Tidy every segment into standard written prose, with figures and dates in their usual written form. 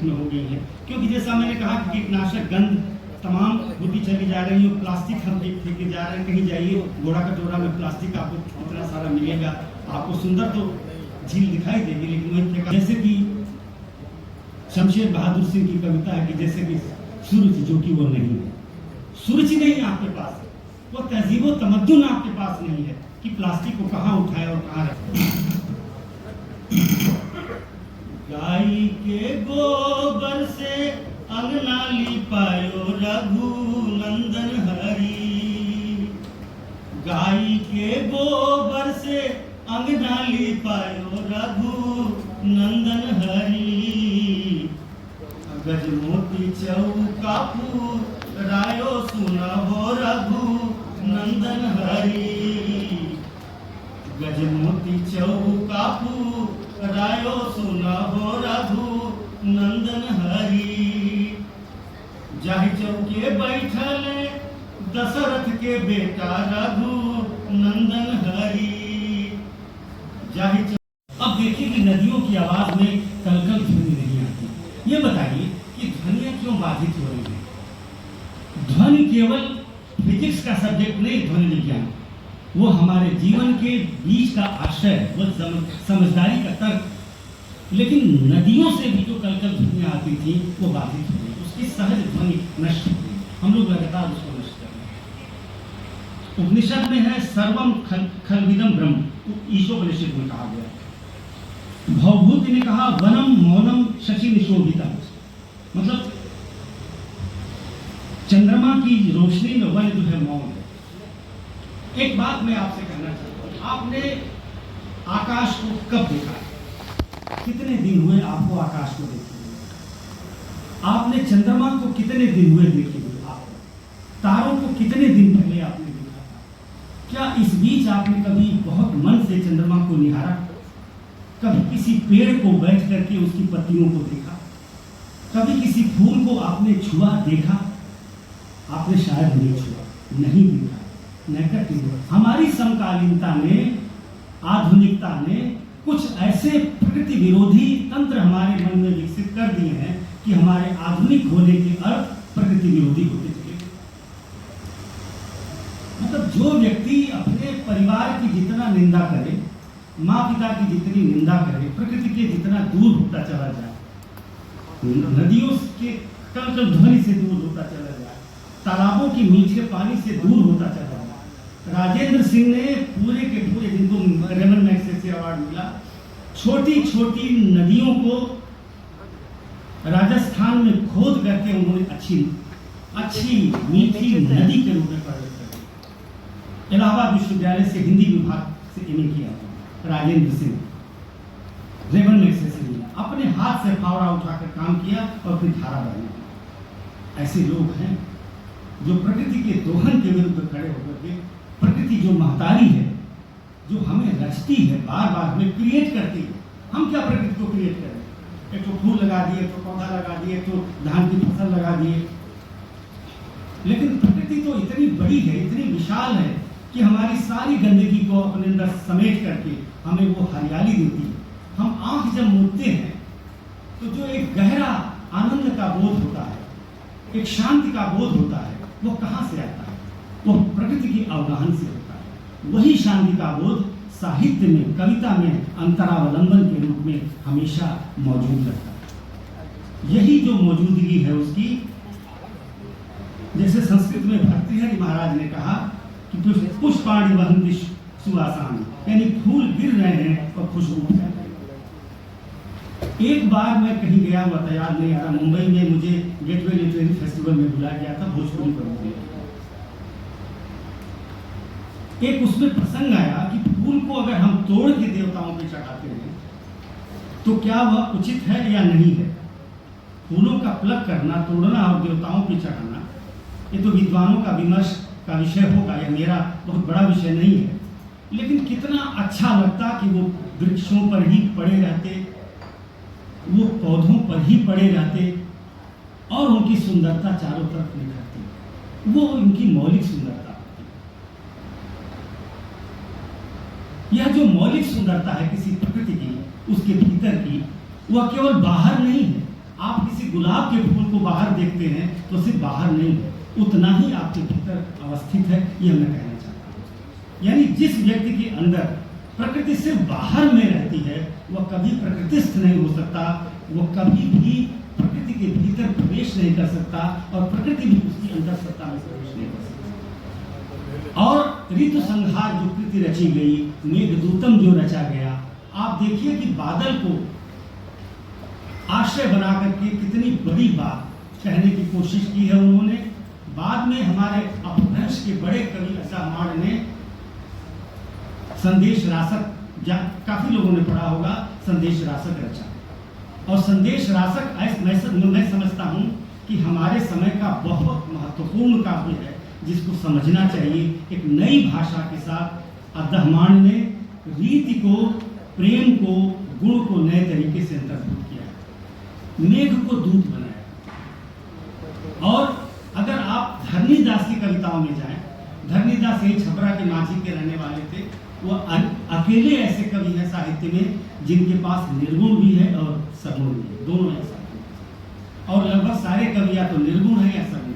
में हो गई है, क्योंकि जैसा मैंने कहा कि कीटनाशक गंध तमाम होती चली जा रही है। प्लास्टिक हम फेंके जा रहे हैं, कहीं जाइए घोड़ा कटोरा में प्लास्टिक आपको इतना सारा मिलेगा, आपको सुंदर तो झील दिखाई देगी लेकिन वही फेंका। जैसे कि शमशेर बहादुर सिंह की कविता है कि जैसे कि सूरज जो कि वो नहीं है, सूरज ही नहीं आपके पास, वो तहजीब व तमद्दुन आपके पास नहीं है कि प्लास्टिक को कहाँ उठाए और कहाँ रखे। गाय के गोबर से अंगना लिपायो रघुनंदन हरि, गाय के गोबर से अंगना लिपायो रघुनंदन हरि, गजमोती चौका रायो सुनहो रघुनंदन हरि, गजमोती चौका रायो सुनहो रघुनंदन हरि, जाहि चौके बैठले दशरथ के बेटा रघुनंदन हरि, जाहि। अब देखिए कि नदियों की आवाज में कलकल ध्वनि नहीं आती। ये बताइए कि ध्वनियां क्यों बाधित हो रही है। ध्वनि केवल फिजिक्स का सब्जेक्ट नहीं, ध्वनि विज्ञान वो हमारे जीवन के बीच का आशय, वो समझदारी का तर्क। लेकिन नदियों से भी जो कलकल ध्वनियां आती थी वो बाधित हो गई, उसकी सहज ध्वनि नष्ट हो गई। हम लोग लगातार उसको नष्ट कर रहे हैं। उपनिषद में है सर्वम खलविदम ब्रह्म, ईशोपनिषद में कहा गया। भवभूति ने कहा वनम मौनम शशि निशोभिता, मतलब चंद्रमा की रोशनी में वन जो है मौन है। एक बात मैं आपसे कहना चाहता हूं, आपने आकाश को कब देखा? कितने दिन हुए आपको आकाश को देखे? आपने चंद्रमा को कितने दिन हुए देखे? आप तारों को कितने दिन पहले आपने देखा था? क्या इस बीच आपने कभी बहुत मन से चंद्रमा को निहारा? कभी किसी पेड़ को बैठ करके उसकी पत्तियों को देखा? कभी किसी फूल को आपने छुआ, देखा? आपने शायद नहीं छुआ, नहीं देखा, नेगेटिव। हमारी समकालीनता ने, आधुनिकता ने कुछ ऐसे प्रकृति विरोधी तंत्र हमारे मन में विकसित कर दिए हैं कि हमारे आधुनिक होने के अर्थ प्रकृति विरोधी होते चले गए। मतलब जो व्यक्ति अपने परिवार की जितना निंदा करे, माँ पिता की जितनी निंदा करे, प्रकृति के जितना दूर होता चला जाए, नदियों के कलकल ध्वनि से दूर होता चला जाए, तालाबों की मीठे पानी से दूर होता चला जाए। राजेंद्र सिंह ने पूरे के पूरे, जिनको रेमन मैग्सेसे अवार्ड मिला, छोटी छोटी नदियों को राजस्थान में खोद करके उन्होंने अच्छी मीठी नदी के रूप में प्रकट कर दी। इलाहाबाद विश्वविद्यालय से हिंदी विभाग से एमए किया था राजेंद्र सिंह, रेमन मैग्सेसे मिला, अपने हाथ से फावड़ा उठाकर काम किया और फिर धारा बना। ऐसे लोग हैं जो प्रकृति के दोहन के विरुद्ध खड़े होकर के, प्रकृति जो महतारी है, जो हमें रचती है, बार बार हमें क्रिएट करती है। हम क्या प्रकृति को क्रिएट करें? एक तो फूल लगा दिए, तो पौधा लगा दिए, तो धान की फसल लगा दिए। लेकिन प्रकृति तो इतनी बड़ी है, इतनी विशाल है कि हमारी सारी गंदगी को अपने अंदर समेट करके हमें वो हरियाली देती है। हम आंख जब मूंदते हैं तो जो एक गहरा आनंद का बोध होता है, एक शांति का बोध होता है, वो कहाँ से आता है? वो प्रकृति की अवगाहन से होता है। वही शांति का बोध साहित्य में, कविता में अंतरावलंबन के रूप में हमेशा मौजूद रहता है। यही जो मौजूदगी है उसकी, जैसे संस्कृत में भर्तृहरि महाराज ने कहा कि पुष्पाणि वहन्ति सुवासानि, यानी फूल गिर रहे हैं और खुशबू फैल रही है। एक बार मैं कहीं गया हुआ था, याद नहीं आ रहा, मुंबई में मुझे गेटवे लिटरेरी फेस्टिवल में बुलाया गया था, भोजपुरी पर। एक उसमें प्रसंग आया कि फूल को अगर हम तोड़ के देवताओं पे चढ़ाते हैं तो क्या वह उचित है या नहीं है? फूलों का प्लग करना, तोड़ना और देवताओं पे चढ़ाना, ये तो विद्वानों का विमर्श का विषय होगा, यह मेरा बहुत बड़ा विषय नहीं है। लेकिन कितना अच्छा लगता कि वो वृक्षों पर ही पड़े रहते, वो पौधों पर ही पड़े रहते और उनकी सुंदरता चारों तरफ निखरती। वो उनकी मौलिक सुंदरता, यह जो मौलिक सुंदरता है किसी प्रकृति की, उसके भीतर की, वह केवल बाहर नहीं है। आप किसी गुलाब के फूल को बाहर देखते हैं तो सिर्फ बाहर नहीं, उतना ही आपके भीतर अवस्थित है, यह मैं कहना चाहता हूँ। यानी जिस व्यक्ति के अंदर प्रकृति सिर्फ बाहर में रहती है वह कभी प्रकृतिस्थ नहीं हो सकता, वह कभी भी प्रकृति के भीतर प्रवेश नहीं कर सकता और प्रकृति भी उसकी अंदर सत्ता में प्रवेश नहीं कर सकता। और ऋतु संहार जो कृति रची गई, मेघदूतम जो रचा गया, आप देखिए कि बादल को आश्रय बना करके कितनी बड़ी बात कहने की कोशिश की है उन्होंने। बाद में हमारे अपभ्रंश के बड़े कवि असामान्य ने संदेश रासक, काफी लोगों ने पढ़ा होगा, संदेश रासक रचा। और संदेश रासक मैं समझता हूं कि हमारे समय का बहुत महत्वपूर्ण काव्य है जिसको समझना चाहिए। एक नई भाषा के साथ अद्दहमाण ने रीति को, प्रेम को, गुण को नए तरीके से अंतर्भूत किया, मेघ को दूत बनाया। और अगर आप धरणीदास की कविताओं में जाएं, धरणीदास यही छपरा के माझी के रहने वाले थे, वो अकेले ऐसे कवि हैं साहित्य में जिनके पास निर्गुण भी है और सगुण भी है, दोनों ऐसा। और लगभग सारे कवि या तो निर्गुण है या सगुण।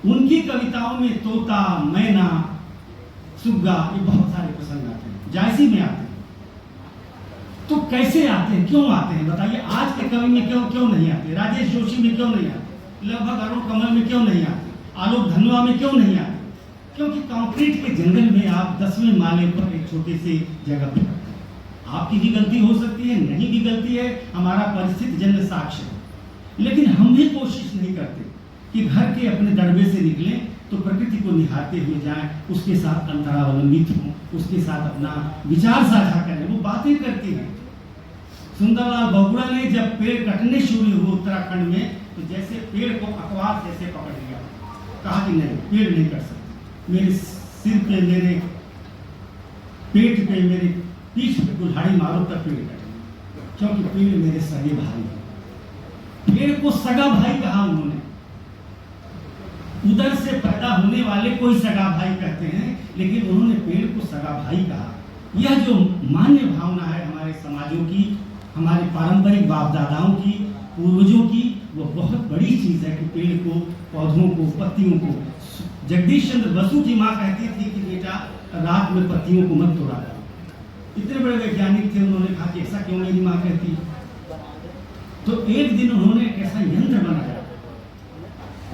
उनकी कविताओं में तोता, मैना, सुग्गा, ये बहुत सारे प्रसंग आते हैं, जायसी में आते हैं। तो कैसे आते हैं, क्यों आते हैं बताइए? आज के कवि में क्यों नहीं आते? राजेश जोशी में क्यों नहीं आते? लगभग अरुण कमल में क्यों नहीं आते? आलोक धनवा में क्यों नहीं आते? क्योंकि कंक्रीट के जंगल में आप 10वें माले पर एक छोटे से जगह पर रहते हैं। आपकी भी गलती हो सकती है, नहीं भी गलती है, हमारा परिस्थिति जन्य साक्ष्य है। लेकिन हम भी कोशिश नहीं करते कि घर के अपने दड़बे से निकलें तो प्रकृति को निहारते हुए जाएं, उसके साथ अंतरावलंबित हों, उसके साथ अपना विचार साझा करें। वो बातें करती हैं। सुंदरलाल बहुगुणा ने जब पेड़ कटने शुरू हुए उत्तराखंड में, तो जैसे पेड़ को अखबार जैसे पकड़ लिया, कहा कि नहीं, पेड़ नहीं कर सकते, मेरे सिर पे, मेरे पेट पे, मेरे पीठ पे कुल्हाड़ी मारो तब पेड़ कटेंगे, क्योंकि पेड़ मेरे सगे भाई है। पेड़ को सगा भाई कहा उन्होंने। उधर से पैदा होने वाले कोई सगा भाई कहते हैं, लेकिन उन्होंने पेड़ को सगा भाई कहा। यह जो मान्य भावना है हमारे समाजों की, हमारे पारंपरिक बाप दादाओं की, पूर्वजों की, वो बहुत बड़ी चीज है कि पेड़ को, पौधों को, पत्तियों को। जगदीश चंद्र बसु की माँ कहती थी कि बेटा रात में पत्तियों को मत तोड़ा करो। इतने बड़े वैज्ञानिक थे, उन्होंने कहा कि ऐसा क्यों मेरी माँ कहती? तो एक दिन उन्होंने एक ऐसा यंत्र बनाया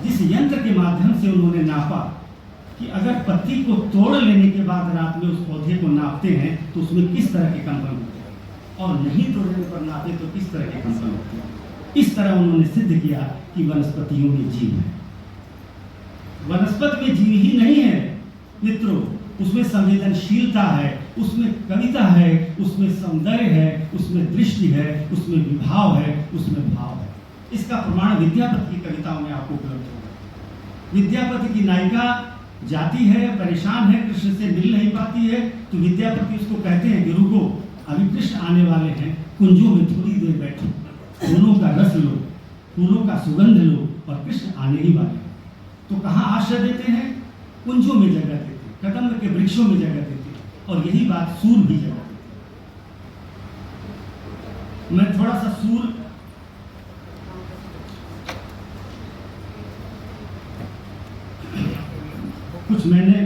जिस यंत्र के माध्यम से उन्होंने नापा कि अगर पत्ती को तोड़ लेने के बाद रात में उस पौधे को नापते हैं तो उसमें किस तरह के कंपन होते हैं, और नहीं तोड़ने पर नापे तो किस तरह के कंपन होते हैं। इस तरह उन्होंने सिद्ध किया कि वनस्पतियों में जीव है। वनस्पति में जीव ही नहीं है मित्रों, उसमें संवेदनशीलता है, उसमें कविता है, उसमें सौंदर्य है, उसमें दृष्टि है, उसमें विभाव है, उसमें भाव है। इसका प्रमाण विद्यापति की कविताओं में आपको उपलब्ध होगा। विद्यापति की नायिका जाती है, परेशान है, कृष्ण से मिल नहीं पाती है, तो विद्यापति उसको कहते हैं कि रुको, अभी कृष्ण आने वाले हैं, कुंजों में थोड़ी देर बैठो, फूलों का रस लो, फूलों का सुगंध लो, और कृष्ण आने ही वाले हैं। तो कहाँ आश्रय देते हैं? कुंजों में जगह देते हैं, कदम्ब के वृक्षों में जगह देते हैं, और यही बात सूर भी जगह देते हैं। मैं थोड़ा सा सूर कुछ मैंने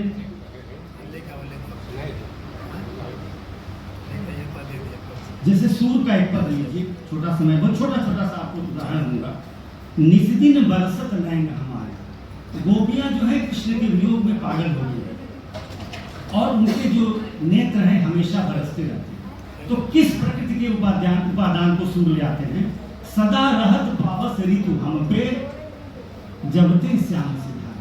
जैसे सूर का एक पद लीजिए, छोटा सा, मैं बहुत छोटा सा आपको उदाहरण दूंगा। निस्दिन बरसत नैन हमारे, गोपियां जो है कृष्ण के वियोग में पागल हो गई है और उनके जो नेत्र हैं हमेशा बरसते रहते हैं। तो किस प्रकृति के उपादान को सूर ले आते हैं? सदा रहत पावस ऋतु हम पे जबते श्याम से ध्यान।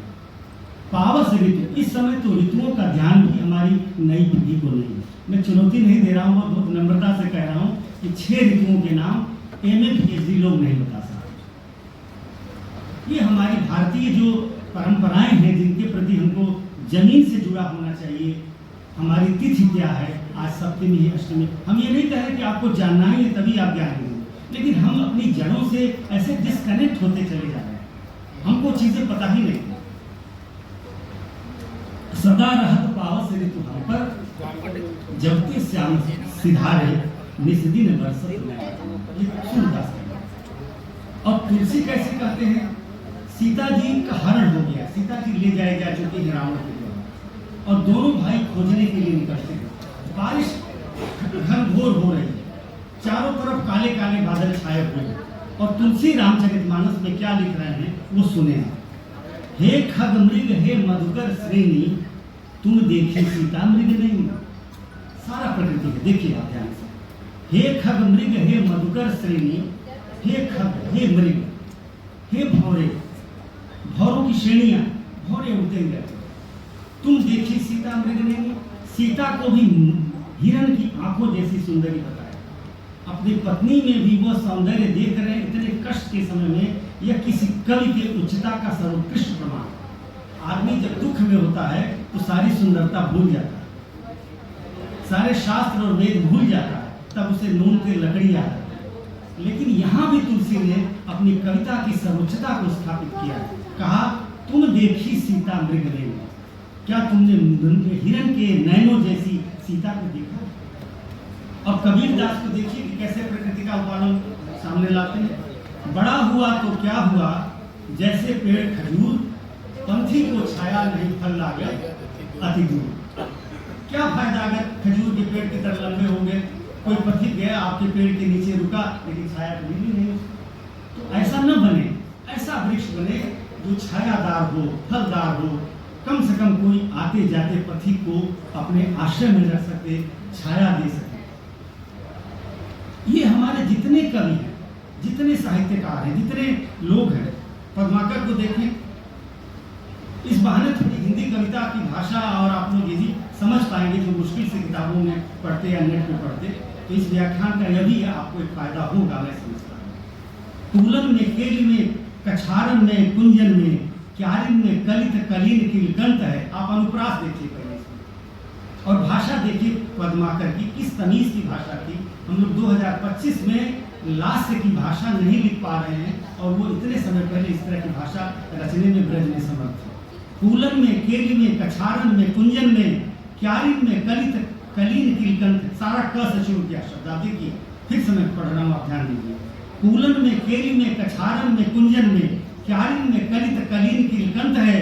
पावस ऋतु, इस समय तो ऋतुओं का ध्यान भी हमारी नई पीढ़ी को नहीं है। मैं चुनौती नहीं दे रहा हूँ और बहुत नम्रता से कह रहा हूँ कि 6 ऋतुओं के नाम MA PhD लोग नहीं बता सकते। ये हमारी भारतीय जो परंपराएं हैं जिनके प्रति हमको जमीन से जुड़ा होना चाहिए। हमारी तिथि क्या है, आज सप्तमी है, अष्टमी। हम ये नहीं कह रहे कि आपको जानना ही है तभी आप ज्ञानी होंगे, लेकिन हम अपनी जड़ों से ऐसे डिस्कनेक्ट होते चले जा रहे हैं, हमको चीजें पता ही नहीं। सदा रहत पावस ऋतु हम पर जबते श्याम सिधारे निस्दिन बरसत नैन। और तुलसी कैसे कहते हैं? सीता जी का हरण हो गया, सीता जी ले जाए जा चुकी है रावण के द्वारा, और दोनों भाई खोजने के लिए निकलते हैं। बारिश घनघोर हो रही है, चारों तरफ काले काले बादल छाए हुए हैं, और तुलसी रामचरितमानस में क्या लिख रहे हैं वो सुने हैं। हे खग मृग हे मधुकर श्रेणी, तुम देखी सीता मृग नहीं। सारा प्रकृति है, देखिए आप ध्यान से। हे खग मृग हे मधुकर श्रेणी, हे खग हे मृग हे भौरे, भौरों की श्रेणियां, भौरे उड़ते हुए, तुम देखी सीता मृग नहीं। सीता को भी हिरण की आंखों जैसी सुंदरी बताया। अपनी पत्नी में भी वो सौंदर्य देख रहे हैं इतने कष्ट के समय में। यह किसी कवि के उच्चता का सर्वोत्कृष्ट प्रमाण। आदमी जब दुख में होता है तो सारी सुंदरता भूल जाता है, सारे शास्त्र और वेद भूल जाता है, तब उसे नून के लकड़ी आता है। लेकिन यहाँ भी तुलसी ने अपनी कविता की सर्वोच्चता को स्थापित किया है। कहा तुम देखी सीता मृग नहीं, क्या तुमने हिरण के नैनों जैसी सीता को देखा? और कबीर दास को देखिए कि कैसे प्रकृति का उपालन सामने लाते हैं। बड़ा हुआ तो क्या हुआ, जैसे पेड़ खजूर, पंथी को छाया नहीं फल लागे अति दूर। क्या फायदा अगर खजूर के पेड़ की तरह लंबे होंगे, कोई पथिक गया आपके पेड़ के नीचे रुका लेकिन छाया तो मिली नहीं। तो ऐसा न बने, ऐसा वृक्ष बने जो छायादार हो, फलदार हो, कम से कम कोई आते जाते पथिक को अपने आश्रय में रख सके, छाया दे सके। ये हमारे जितने कवि हैं, जितने साहित्यकार हैं, जितने लोग हैं, पद्माकर को देखें, इस बहाने थोड़ी हिंदी कविता की भाषा और आप लोग यदि समझ पाएंगे जो मुश्किल से किताबों में पढ़ते या नेट में पढ़ते, तो इस व्याख्यान का यह भी आपको एक फायदा होगा, मैं समझता हूँ। तूलन में, केल में, कछारन में, कुंजन में, क्यारिन में कलित कलीन किलकंत है। आप अनुप्रास देखिए पहले इसमें, और भाषा देखिए पद्माकर की, किस तमीज की भाषा थी। हम लोग 2025 में लास्य की भाषा नहीं लिख पा रहे हैं, और वो इतने समय पहले इस तरह की भाषा रचने में ब्रज में समर्थ थे। कूलन में, केली में, कछारन में, कुंजन में, क्यारिन में कलित कलीन किलकंत, सारा क से शुरू किया शब्द। आप देखिए, फिर से मैं पढ़ रहा हूँ, आप ध्यान दीजिए। कूलन में, केली में, कछारन में, कुंजन में, क्यारिन में कलित कलीन किलकंत है।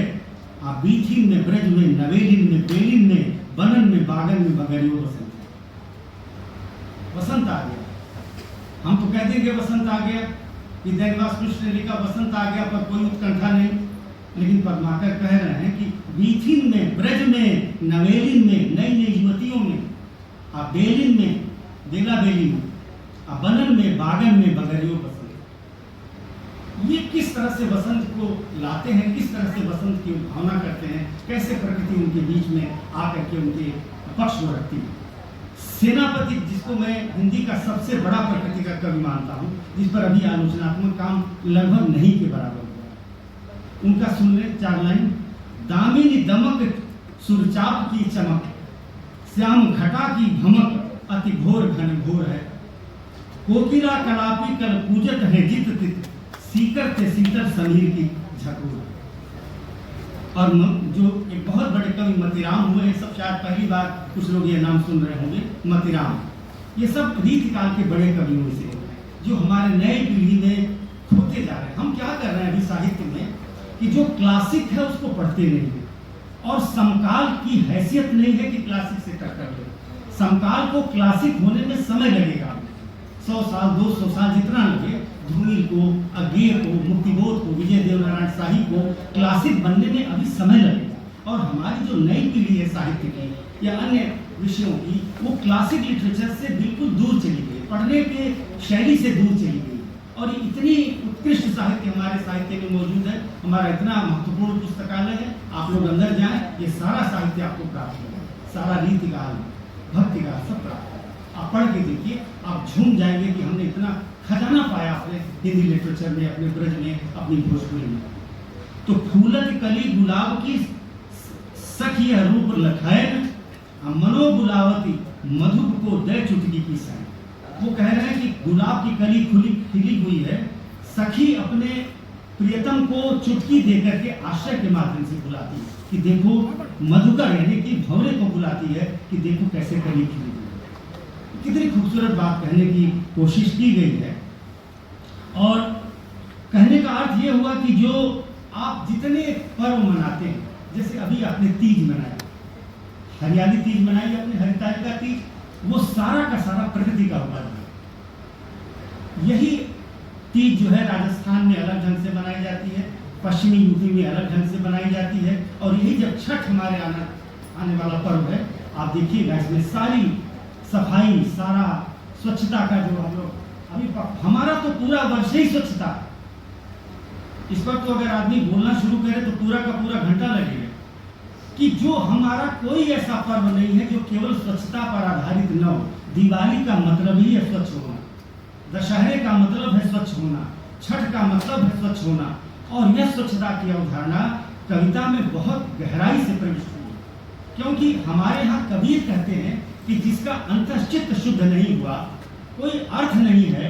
आप बीथिन में, ब्रज में, नवेलिन में, बेलिन में, बनन में, बागन में बगरियो बसंत। बसंत आ गया, हम तो कह देंगे बसंत आ गया, दैनिवास कृष्ण ने लिखा बसंत आ गया, पर कोई उत्कंठा नहीं। लेकिन पद्माकर कह रहे हैं कि बीथिन में, ब्रज में, नवेलिन में, नई नई युवतियों में, आप बेलिन में, बेला बेली में, आप बनन में, बागन में बगरियो बसंत। ये किस तरह से बसंत को लाते हैं, किस तरह से बसंत की भावना करते हैं, कैसे प्रकृति उनके बीच में आकर के उनके पक्ष में रखती है। सेनापति, जिसको मैं हिंदी का सबसे बड़ा प्रकृति का कवि मानता हूँ, जिस पर अभी आलोचनात्मक काम लगभग नहीं के बराबर हुआ, उनका सुन ले 4 लाइन। दामिनी दमक सुरचाप की चमक, श्याम घटा की भमक, अति घोर घन घोर है। कोकिला कलापी कल पूजत है जित तित, सीकर ते सीतर समीर की झकोर। और जो एक बहुत बड़े कवि मतिराम हुए, सब शायद पहली बार कुछ लोग ये नाम सुन रहे होंगे, मतिराम। ये सब रीतिकाल के बड़े कवियों में से जो हमारे नए पीढ़ी में खोते जा रहे हैं। हम क्या कर रहे हैं अभी साहित्य में कि जो क्लासिक है उसको पढ़ते नहीं है, और समकाल की हैसियत नहीं है कि क्लासिक से टक्कर ले। समकाल को क्लासिक होने में समय लगेगा, 100 साल 200 साल जितना लगे। धूमिल को, अज्ञेय को, मुक्तिबोध को, विजय देवनारायण शाही को क्लासिक बनने में अभी समय लगेगा। और हमारी जो नई पीढ़ी है साहित्य की या अन्य विषयों की, वो क्लासिक लिटरेचर से बिल्कुल दूर चली गई, पढ़ने के शैली से दूर चली गई। और इतनी उत्कृष्ट साहित्य हमारे साहित्य में मौजूद है, हमारा इतना महत्वपूर्ण पुस्तकालय है। आप लोग अंदर जाएं, ये सारा साहित्य आपको प्राप्त होगा, सारा रीतिकाल, भक्तिकाल सब प्राप्त होगा। आप पढ़ के देखिए, आप झूम जाएंगे कि हमने इतना खजाना पाया अपने हिंदी लिटरेचर में, अपने ब्रज में, अपनी भोजपुरी में। तो फूलत कली गुलाब की सखी रूप लखैन, मनो बुलावती मधुप को दे चुटकी की सैन। वो कह रहे हैं कि गुलाब की कली खिली हुई है, सखी अपने प्रियतम को चुटकी देकर के आश्रय के माध्यम से बुलाती है कि देखो, मधुकर यानी कि भंवरे को बुलाती है कि देखो कैसे कली खिली। कितनी खूबसूरत बात कहने की कोशिश की गई है। और कहने का अर्थ ये हुआ कि जो आप जितने पर्व मनाते हैं, जैसे अभी आपने तीज मनाया, हरियाली तीज मनाई आपने, हरितालिका तीज, वो सारा का सारा प्रकृति का पर्व है। यही तीज जो है राजस्थान में अलग ढंग से मनाई जाती है, पश्चिमी यूपी में अलग ढंग से मनाई जाती है, और यही जब छठ हमारे आने वाला पर्व है, आप देखिएगा इसमें सारी सफाई, सारा स्वच्छता का जो हम लोग अभी हमारा तो पूरा वर्ष ही स्वच्छता है। इस पर तो अगर आदमी बोलना शुरू करे तो पूरा का पूरा घंटा लगेगा कि जो हमारा कोई ऐसा पर्व नहीं है जो केवल स्वच्छता पर आधारित न हो। दिवाली का मतलब ही है स्वच्छ होना, दशहरे का मतलब है स्वच्छ होना, छठ का मतलब है स्वच्छ होना, और यह स्वच्छता की अवधारणा कविता में बहुत गहराई से प्रविष्ट हुई है। क्योंकि हमारे यहाँ कबीर कहते हैं कि जिसका अंतश्चित्त शुद्ध नहीं हुआ, कोई अर्थ नहीं है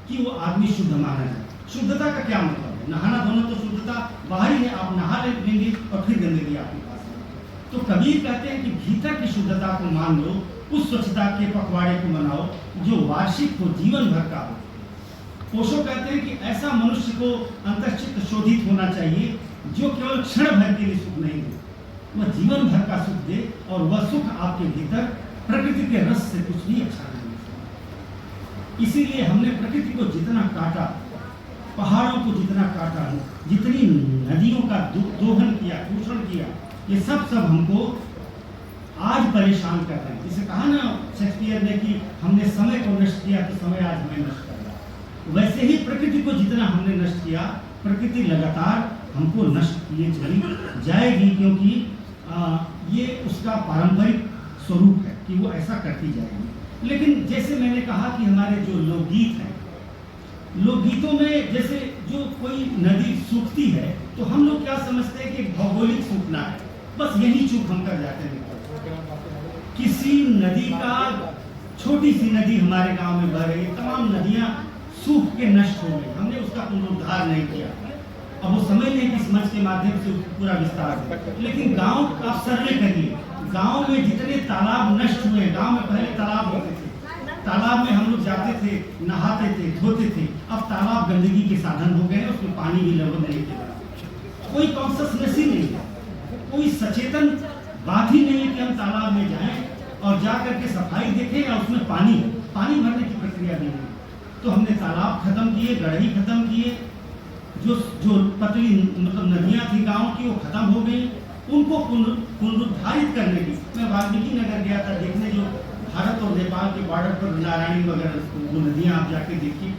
कि वो आदमी शुद्ध माना जाए। शुद्धता का क्या मतलब है? नहाना धोना तो शुद्धता बाहरी है, आप नहा लेंगे और फिर गंदगी आपके पास है। तो कबीर कहते हैं कि भीतर की शुद्धता को मान लो, उस स्वच्छता के पखवाड़े को मनाओ जो वार्षिक हो, जीवन भर का हो। ओशो कहते हैं कि ऐसा मनुष्य को अंतश्चित्त शोधित होना चाहिए जो केवल क्षण भर के लिए सुख नहीं दे, वह जीवन भर का सुख दे, और वह सुख आपके भीतर प्रकृति के रस से कुछ भी अच्छा नहीं है। इसीलिए हमने प्रकृति को जितना काटा, पहाड़ों को जितना काटा, जितनी नदियों का दोहन किया, दूषण किया, ये सब हमको आज परेशान कर रहे हैं। जिसे कहा ना शेक्सपियर ने कि हमने समय को नष्ट किया तो समय आज हमें नष्ट कर रहा है। वैसे ही प्रकृति को जितना हमने नष्ट किया, प्रकृति लगातार हमको नष्ट किए चली जाएगी, क्योंकि ये उसका पारंपरिक स्वरूप है कि वो ऐसा करती जाएगी। लेकिन जैसे मैंने कहा कि हमारे जो लोकगीत हैं, लोकगीतों में जैसे जो कोई नदी सूखती है तो हम लोग क्या समझते हैं कि भौगोलिक सूखना है, बस यही चूक हम कर जाते हैं। किसी नदी का, छोटी सी नदी हमारे गांव में बह रही, तमाम नदियां सूख के नष्ट हो गई, हमने उसका पुनरुद्धार नहीं किया। अब वो समझ लें कि इस मंच के माध्यम से पूरा विस्तार है। लेकिन गांव आप सर्वे करिए, गांव में जितने तालाब नष्ट हुए, गांव में पहले तालाब होते थे, तालाब में हम लोग जाते थे, नहाते थे, धोते थे, अब तालाब गंदगी के साधन हो गए, उसमें पानी भी लगभग नहीं दे। कोई कॉन्शसनेस ही नहीं है, कोई सचेतन बात ही नहीं है कि हम तालाब में जाएं और जा करके सफाई देखें या उसमें पानी भरने की प्रक्रिया नहीं है। तो हमने तालाब खत्म किए, गढ़ी खत्म किए, जो पतली मतलब नदियां थी गांव की वो खत्म हो गई, उनको पुनरुद्धारित करने की। मैं वाल्मीकि नगर गया था देखने, जो भारत और नेपाल के बॉर्डर पर नारायणी वगैरह वो नदियां आप जाके देखिए,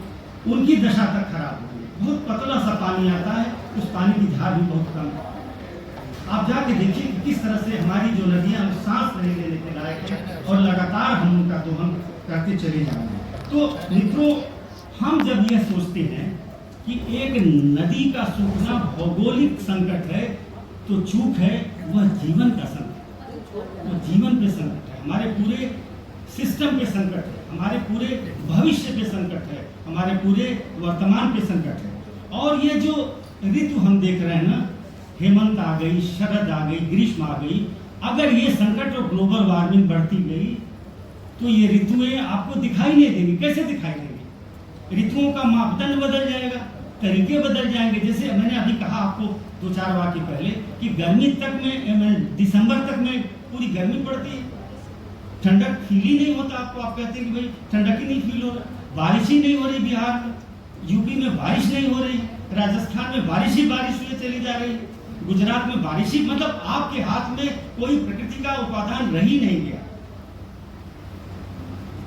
उनकी दशा तक खराब हो गई। बहुत पतला सा पानी आता है, उस पानी की धार भी बहुत कम है। आप जाके देखिए कि किस तरह से हमारी जो नदियां सांस नहीं लेने के लायक है, और लगातार हम उनका दोहन करते चले जा रहे हैं। तो मित्रों, हम जब यह सोचते हैं कि एक नदी का सूखना भौगोलिक संकट है, तो चूक है वह जीवन का संकट, वो जीवन पे संकट है, हमारे पूरे सिस्टम पे संकट है, हमारे पूरे भविष्य पे संकट है, हमारे पूरे वर्तमान पे संकट है। और ये जो ऋतु हम देख रहे हैं ना, हेमंत आ गई, शरद आ गई, ग्रीष्म आ गई, अगर ये संकट और ग्लोबल वार्मिंग बढ़ती गई तो ये ऋतुएं आपको दिखाई नहीं देंगी। कैसे दिखाई देंगी? ऋतुओं का मापदंड बदल जाएगा, तरीके बदल जाएंगे। जैसे मैंने अभी कहा आपको 2-4 वाक्य पहले कि गर्मी तक में, दिसंबर तक में पूरी गर्मी पड़ती है, ठंडक फील ही नहीं होता आपको। आप कहते हैं कि भाई ठंडक ही नहीं फील हो रहा, बारिश ही नहीं हो रही, बिहार में, यूपी में बारिश नहीं हो रही, राजस्थान में बारिश ही बारिश हुई चली जा रही, गुजरात में बारिश ही, मतलब आपके हाथ में कोई प्रकृति का उपादान रह ही नहीं गया।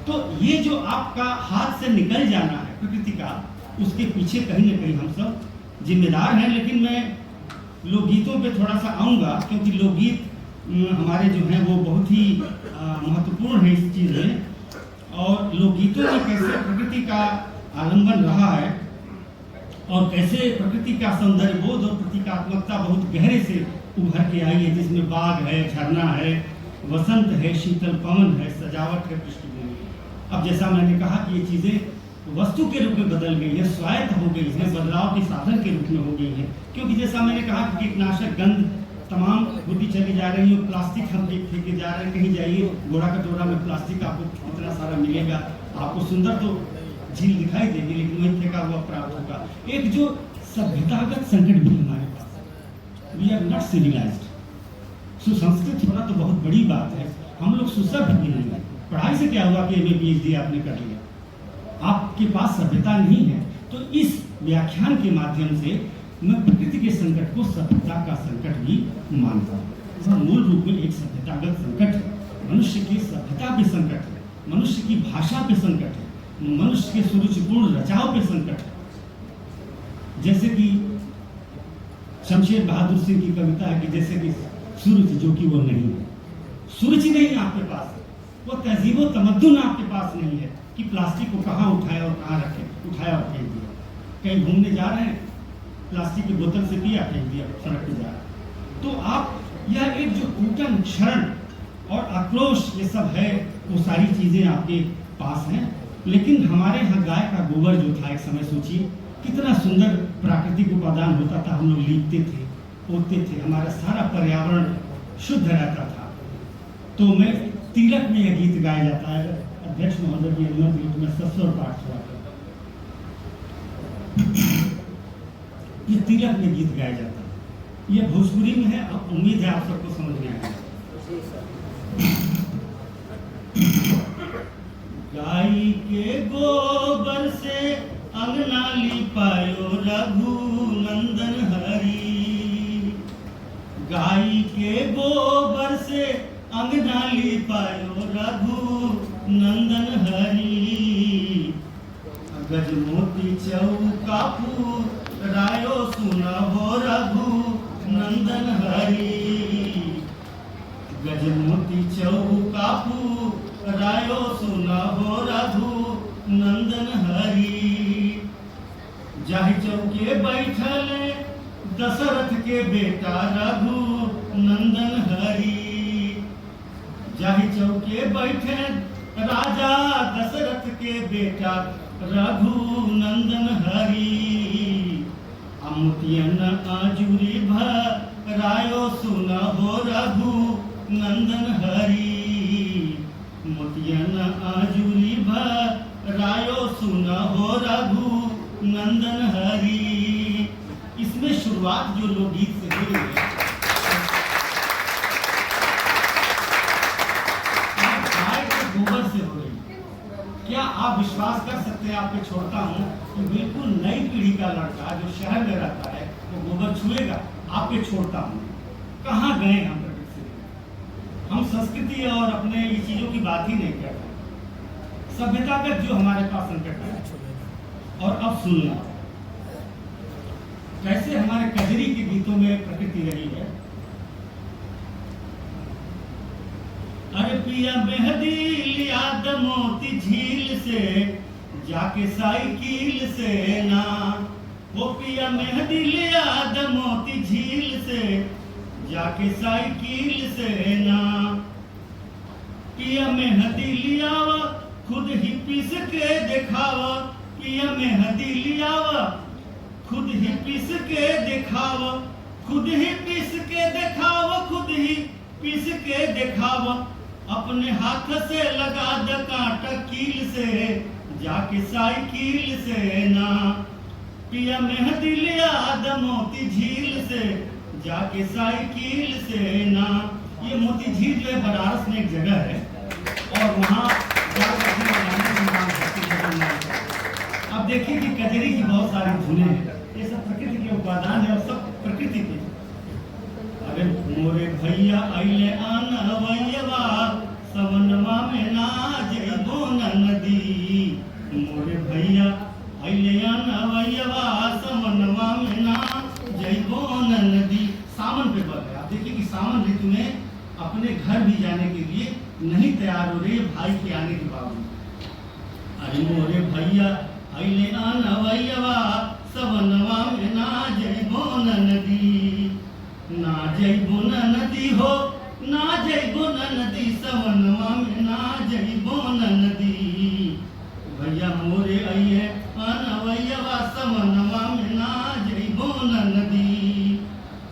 तो ये जो आपका हाथ से निकल जाना है प्रकृति का, उसके पीछे कहीं ना कहीं हम सब जिम्मेदार हैं। लेकिन मैं लोकगीतों पे थोड़ा सा आऊँगा, क्योंकि लोकगीत हमारे जो हैं वो बहुत ही महत्वपूर्ण है इस चीज़ में। और लोकगीतों में कैसे प्रकृति का आलंबन रहा है, और कैसे प्रकृति का सौंदर्य बोध और प्रतीकात्मकता बहुत गहरे से उभर के आई है, जिसमें बाग है, झरना है, वसंत है, शीतल पवन है, सजावट है, पृष्ठभूमि। अब जैसा मैंने कहा कि ये चीज़ें वस्तु के रूप में बदल गई है, स्वायत्त हो गई है, बदलाव के साधन के रूप में हो गई है। क्योंकि जैसा मैंने कहा कि कीटनाशक गंध तमाम होती चली जा रही है, प्लास्टिक हम फेंके जा रहे हैं। कहीं जाइए, घोड़ा कटोरा में प्लास्टिक आपको इतना सारा मिलेगा, आपको सुंदर तो झील दिखाई देगी, लेकिन वही फेंका हुआ प्राप्त होगा। एक जो सभ्यतागत संकट भी हमारे पास है। We are not civilised. सुसंस्कृत होना तो बहुत बड़ी बात है, हम लोग सुसभ्य भी नहीं है। पढ़ाई से क्या हुआ कि एमए पीएचडी आपने कर लिया, आपके पास सभ्यता नहीं है। तो इस व्याख्यान के माध्यम से मैं प्रकृति के संकट को सभ्यता का संकट भी मानता हूँ। और मूल रूप में एक सभ्यतागत संकट है, मनुष्य की सभ्यता पे संकट है, मनुष्य की भाषा पे संकट है, मनुष्य के सुरुचिपूर्ण रचाव पे संकट है। जैसे कि शमशेर बहादुर सिंह की कविता है कि जैसे कि सुरुचि जो कि वो नहीं है, सुरुचि नहीं आपके पास, वो तहजीब व तमद्दुन आपके पास नहीं है कि प्लास्टिक को कहाँ उठाया और कहाँ रखे, उठाया और फेंक दिया। कहीं घूमने जा रहे हैं, प्लास्टिक की बोतल से पिया, फेंक दिया, सड़क पे जा रहे हैं। तो आप यह एक जो टूटन क्षरण और आक्रोश ये सब है, वो सारी चीजें आपके पास हैं। लेकिन हमारे यहाँ गाय का गोबर जो था, एक समय सोचिए कितना सुंदर प्राकृतिक उपादान होता था, हम लोग लीपते थे, पोतते थे, हमारा सारा पर्यावरण शुद्ध रहता था। तो मैं तिलक में यह गीत गाया जाता है, अध्यक्ष महोदय की अनुमति तो मैं सस्वर पाठ थोड़ा करता हूँ। ये तिलक में गीत गाया जाता है, ये भोजपुरी में है, अब उम्मीद है आप सबको समझ में आएगा। गाय के गोबर से अंगना लिपायो रघुनंदन हरि, गाय के गोबर से अंगना लिपायो रघुनंदन हरि, गजमोती चौका रायो सुनहो रघुनंदन हरि, गजमोती चौका रायो सुनहो रघुनंदन हरि, जाहि चौके बैठल दशरथ के बेटा रघुनंदन हरि, जाहि चौके बैठे राजा दशरथ के बेटा रघुनंदन हरि, अमुतियन आजुरी भरायो सुनहो रघुनंदन हरि, मोतियन आजुरी भरायो सुनहो रघुनंदन हरि। इसमें शुरुआत जो लोकगीत से हो रही है, गाय के गोबर से हो रही है। क्या आप विश्वास कर सकते हैं, आपको छोड़ता हूँ कि बिल्कुल नई पीढ़ी का लड़का जो शहर में रहता है वो गोबर छुएगा? आपके छोड़ता हूँ, कहाँ गए हम प्रकृति से? हम संस्कृति और अपने ये चीजों की बात ही नहीं कर रहे। सभ्यतागत जो हमारे पास संकट है। और अब सुनना कैसे हमारे कजरी के गीतों में प्रकृति रही है। अरे पिया मेहदी लिया मोती झील से जाके साइकिल से ना, वो पिया मेहदी लिया मोती झील से जाके साइकिल से ना, पिया मेहदी लियावा खुद ही पीस के दिखावा, पिया मेहदी लियावा खुद ही पीस के दिखावा, खुद ही पीस के दिखावा, खुद ही पीस के दिखावा, अपने हाथ से लगा द कांटा कील से जाके साइकिल से ना, पिया मेहदी लिया द मोती झील से जाके साइकिल से ना। ये मोती झील जो है बनारस में एक जगह है और वहाँ अब देखिए कि कजरी की बहुत सारी धुनें हैं, ये सब प्रकृति के उपादान है और सब प्रकृति के। अरे मोरे भैया अइले आनवैयवा सवनमा में ना जइबो नदी, मोरे भैया अइले आनवैयवा सवनमा में ना जइबो नदी। सावन पे बल है, आप देखिए कि सावन ऋतु में अपने घर भी जाने के लिए नहीं तैयार हो रही है भाई के आने के बावजूद। अरे मोरे भैया अइले आनवैयवा सवनवा में ना जइबो नदी, ना जइबो नदी हो, ना जइबो नदी, सवनवा में ना जइबो नदी, भैया मोरे अइले आनवैयवा सवनवा में ना जइबो नदी।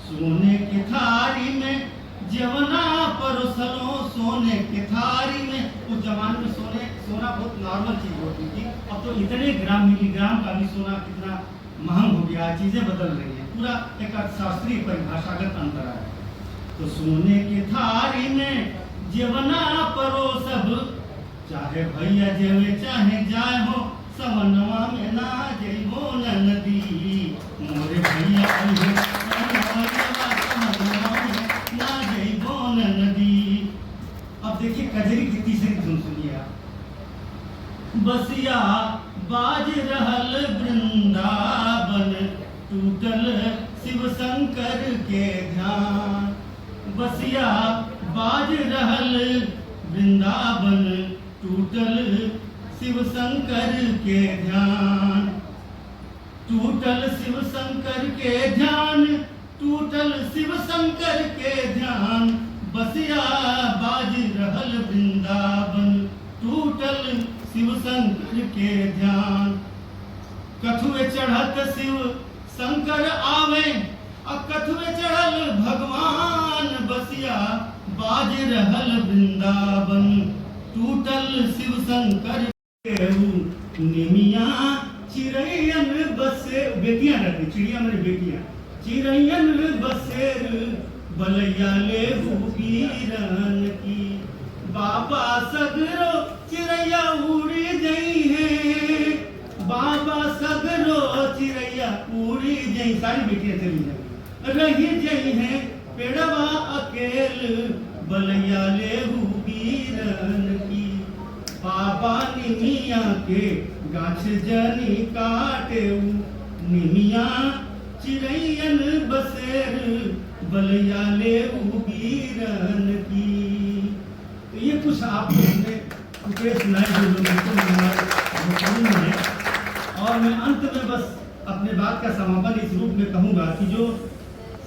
सोने के थारी में जवना परोसलो, सोने के थारी में, उस जमाने में सोना बहुत नॉर्मल चीज होती थी। अब तो इतने ग्राम मिलीग्राम का भी सोना कितना महंग हो गया, चीजें बदल रही हैं, पूरा एक अर्थशास्त्रीय परिभाषागत अंतर है। तो सोने के थारी में जेवना परो सब, चाहे भैया जेवे चाहे जाए हो, सवनवा में ना जइबो न नदी, मोरे भैया अइहो सवनवा में ना जइबो न नदी। अब देखिए कजरी की तीसरी धुन सुनिए आप। बसिया बाज रहल वृंदावन, टूटल शिव शंकर के ध्यान। बसिया बाज रहल वृंदावन, टूटल शिव शंकर के ध्यान। टूटल शिव शंकर के ध्यान, टूटल शिव शंकर के ध्यान। बसिया बाज रहल वृंदावन, टूटल शिव शंकर के ध्यान। कथुए चढ़त शिव शंकर आवे, कथुए चढ़ल भगवान। बसिया बाज रहल वृंदावन, टूटल शिव शंकर के निमिया। चिड़ैयन बसे, बेटियां रहती, चिड़िया मेरी बेटियां। चिड़ैयन बसेर बलैया ले वीरन की। बाबा सगरो चिड़ैया उड़ी गई है, बाबा सगरो चिड़ैया उड़ी गई। सारी बेटियां चली जाएंगी, रही गई है पेड़वा अकेल, बलैया ले वीरन की। बाबा निमिया के गाछ जनी काटे, निमिया चिड़ैयन बसेर बलैया ले वीरन की। तो ये कुछ आपने सुनाए जो लोगों है। और मैं अंत में बस अपने बात का समापन इस रूप में कहूँगा कि जो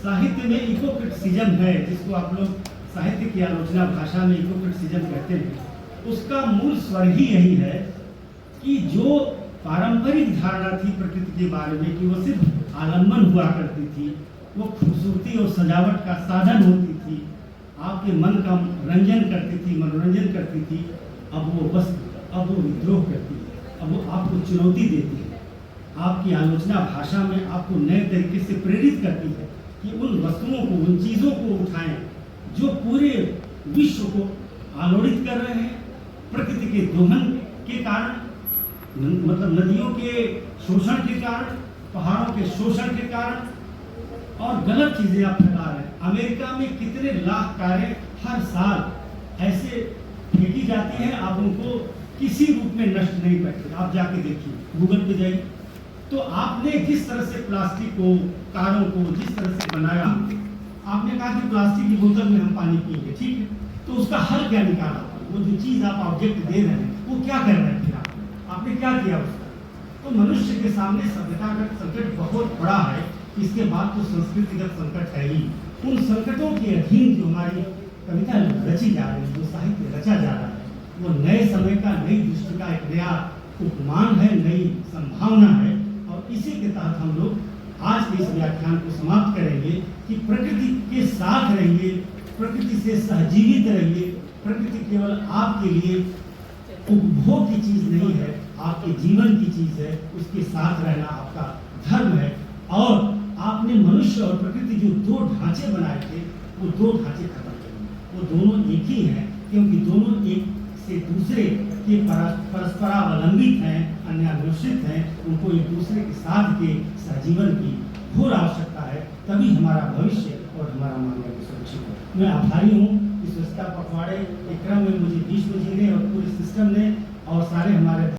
साहित्य में इकोक्रिटिसिज्म है, जिसको आप लोग साहित्य की आलोचना भाषा में इकोक्रिटिसिज्म कहते हैं, उसका मूल स्वर ही यही है कि जो पारंपरिक धारणा थी प्रकृति के बारे में कि वो सिर्फ आलम्बन हुआ करती थी, वो खूबसूरती और सजावट का साधन होती थी, आपके मन का रंजन करती थी, मनोरंजन करती थी, अब वो विद्रोह करती है, अब वो आपको चुनौती देती है, आपकी आलोचना भाषा में आपको नए तरीके से प्रेरित करती है कि उन वस्तुओं को, उन चीज़ों को उठाएं जो पूरे विश्व को आलोड़ित कर रहे हैं। प्रकृति के दोहन के कारण, मतलब नदियों के शोषण के कारण, पहाड़ों के शोषण के कारण, और गलत चीजें आप फैला रहे हैं। अमेरिका में कितने लाख कारें हर साल ऐसे फेंकी जाती हैं, आप उनको किसी रूप में नष्ट नहीं करते। आप जाके देखिए, गूगल पे जाइए, तो आपने जिस तरह से प्लास्टिक को, कारों को जिस तरह से बनाया, आपने कहा कि प्लास्टिक की बोतल में हम पानी पिएंगे, ठीक है, तो उसका हल क्या निकाला? वो जो चीज आप ऑब्जेक्ट दे रहे हैं वो क्या कर रहे हैं? फिर आपने क्या किया उसका? तो मनुष्य के सामने सभ्यतागत संकट बहुत बड़ा है। इसके बाद तो संस्कृतिगत संकट है ही। उन संकटों के अधीन जो हमारी कविता रची जा रही है, जो साहित्य रचा जा रहा है, वो नए समय का, नई दृष्टि का एक नया उपमान है, नई संभावना है। और इसी के तहत हम लोग आज के इस व्याख्यान को समाप्त करेंगे कि प्रकृति के साथ रहिए, प्रकृति से सहजीवित रहिए। प्रकृति केवल आपके लिए उपभोग की चीज नहीं है, आपके जीवन की चीज है। उसके साथ रहना आपका धर्म है। और आपने मनुष्य और प्रकृति जो दो ढांचे बनाए थे, वो दो ढांचे खत्म करेंगे। वो दोनों एक ही हैं, क्योंकि दोनों एक से दूसरे के परस्परावलंबित हैं, अन्यान्योषित हैं। उनको एक दूसरे के साथ के सहजीवन की घोर आवश्यकता है, तभी हमारा भविष्य और हमारा मानव सुरक्षित है। मैं आभारी हूँ कि स्वच्छता पखवाड़े के क्रम में मुझे विश्व जी ने और पूरे सिस्टम ने और सारे हमारे